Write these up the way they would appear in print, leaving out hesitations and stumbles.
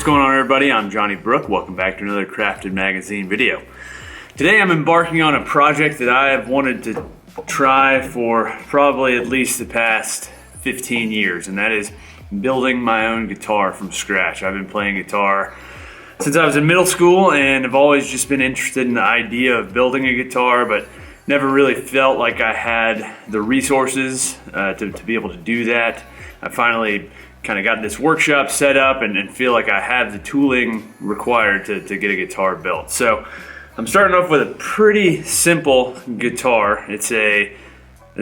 going on, everybody? I'm Johnny Brook. Welcome back to another Crafted Magazine video. Today I'm embarking on a project that I have wanted to try for probably at least the past 15 years, and that is building my own guitar from scratch. I've been playing guitar since I was in middle school and have always just been interested in the idea of building a guitar, but never really felt like I had the resources to be able to do that. I finally kind of got this workshop set up and feel like I have the tooling required to get a guitar built. So I'm starting off with a pretty simple guitar. It's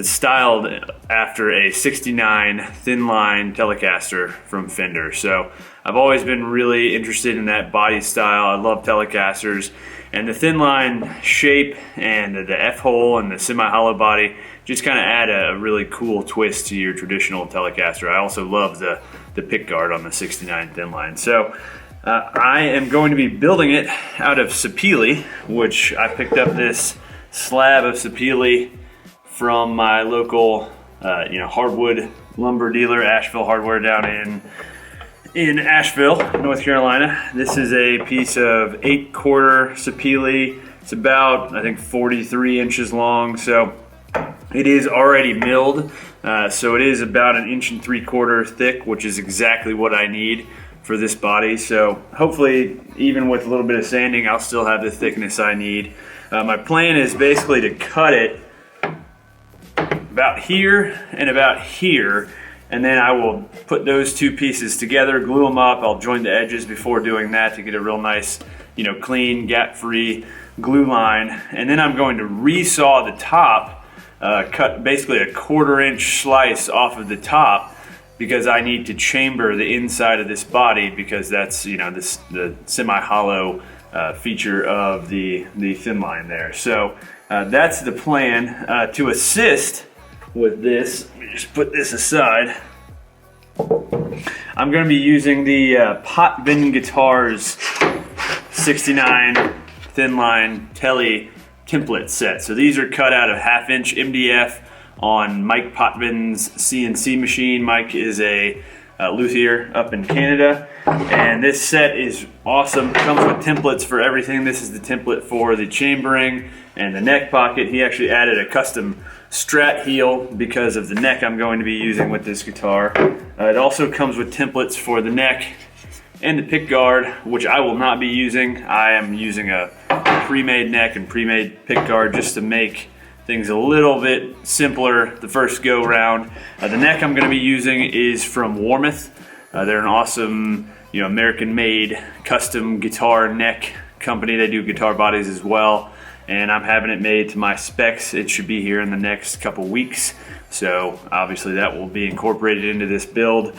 styled after a '69 thinline Telecaster from Fender. So I've always been really interested in that body style. I love Telecasters, and the thinline shape and the F-hole and the semi-hollow body just kind of add a really cool twist to your traditional Telecaster. I also love the pick guard on the '69 thinline. So I am going to be building it out of Sapele, which I picked up this slab of Sapele from my local hardwood lumber dealer, Asheville Hardware, down in Asheville, North Carolina. This is a piece of 8/4 Sapele. It's about, I think, 43 inches long. So it is already milled. So it is about 1 3/4 thick, which is exactly what I need for this body. So hopefully, even with a little bit of sanding, I'll still have the thickness I need. My plan is basically to cut it about here and about here, and then I will put those two pieces together, glue them up. I'll join the edges before doing that to get a real nice, clean, gap-free glue line. And then I'm going to resaw the top, cut basically a 1/4 inch slice off of the top, because I need to chamber the inside of this body, because that's the semi-hollow feature of the thin line there. So that's the plan. To assist with this, let me just put this aside. I'm going to be using the Potvin Guitars '69 thinline tele template set. So these are cut out of 1/2 inch MDF on Mike Potvin's CNC machine. Mike is a luthier up in Canada, and this set is awesome. It comes with templates for everything. This is the template for the chambering and the neck pocket. He actually added a custom strat heel because of the neck I'm going to be using with this guitar. It also comes with templates for the neck and the pick guard, which I will not be using. I am using a pre-made neck and pre-made pick guard just to make things a little bit simpler the first go round. The neck I'm going to be using is from Warmouth. They're an awesome, American-made custom guitar neck company. They do guitar bodies as well, and I'm having it made to my specs. It should be here in the next couple weeks, so obviously that will be incorporated into this build.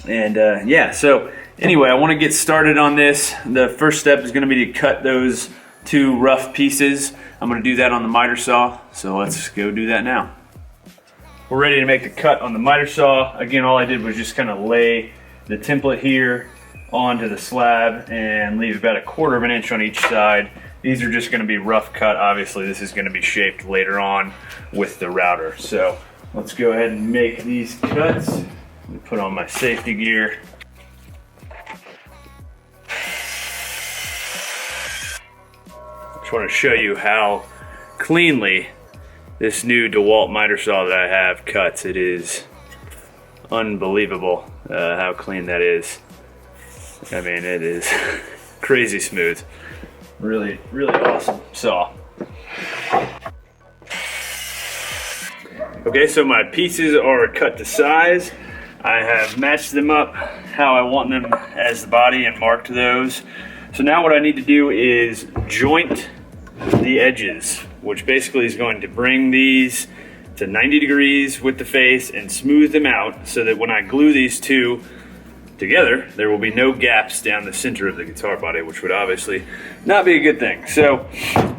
And so anyway, I want to get started on this. The first step is going to be to cut those two rough pieces. I'm going to do that on the miter saw, so let's go do that now. We're ready to make the cut on the miter saw. Again, all I did was just kind of lay the template here onto the slab and leave about 1/4 inch on each side. These are just going to be rough cut. Obviously, this is going to be shaped later on with the router. So let's go ahead and make these cuts. Let me put on my safety gear. Just want to show you how cleanly this new DeWalt miter saw that I have cuts. It is unbelievable how clean that is. I mean, it is crazy smooth. Really, really awesome saw. Okay, so my pieces are cut to size. I have matched them up how I want them as the body and marked those. So now what I need to do is joint the edges, which basically is going to bring these to 90 degrees with the face and smooth them out so that when I glue these two together, there will be no gaps down the center of the guitar body, which would obviously not be a good thing. So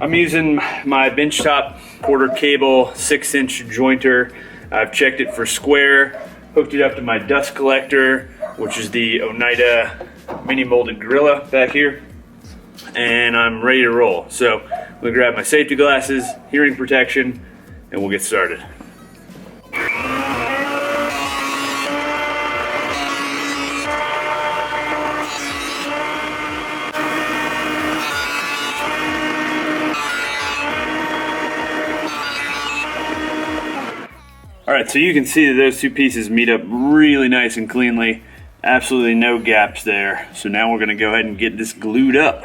I'm using my benchtop quarter cable 6-inch jointer. I've checked it for square, hooked it up to my dust collector, which is the Oneida mini molded gorilla back here, and I'm ready to roll. So I'm gonna grab my safety glasses, hearing protection, and we'll get started. All right, so you can see that those two pieces meet up really nice and cleanly. Absolutely no gaps there. So now we're gonna go ahead and get this glued up.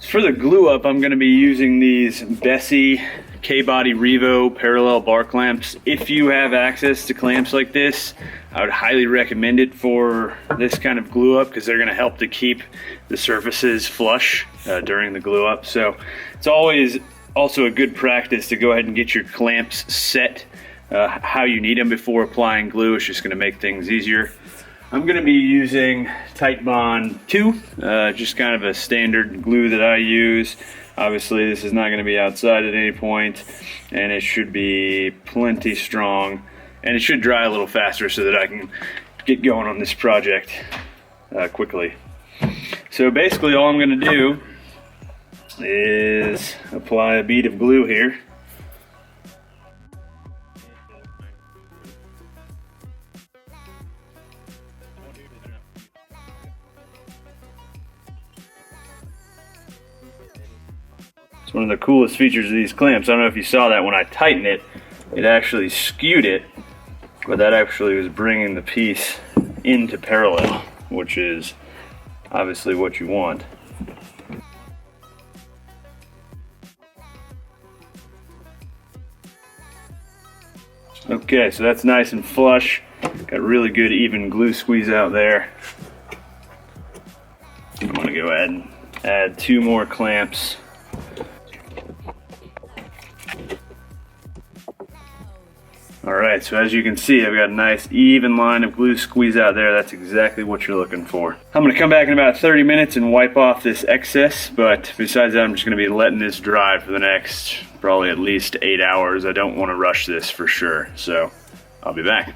For the glue up, I'm gonna be using these Bessie K-body Revo parallel bar clamps. If you have access to clamps like this, I would highly recommend it for this kind of glue up because they're gonna help to keep the surfaces flush during the glue up. So it's always also a good practice to go ahead and get your clamps set how you need them before applying glue. It's just gonna make things easier. I'm gonna be using Titebond 2, just kind of a standard glue that I use. Obviously this is not gonna be outside at any point, and it should be plenty strong, and it should dry a little faster so that I can get going on this project quickly. So basically all I'm gonna do is apply a bead of glue here. It's one of the coolest features of these clamps. I don't know if you saw that when I tightened it, it actually skewed it, but that actually was bringing the piece into parallel, which is obviously what you want. Okay, so that's nice and flush. Got really good even glue squeeze out there. I'm gonna go ahead and add 2 more clamps. Alright, so as you can see, I've got a nice even line of glue squeeze out there. That's exactly what you're looking for. I'm going to come back in about 30 minutes and wipe off this excess, but besides that, I'm just going to be letting this dry for the next probably at least 8 hours. I don't want to rush this for sure, so I'll be back.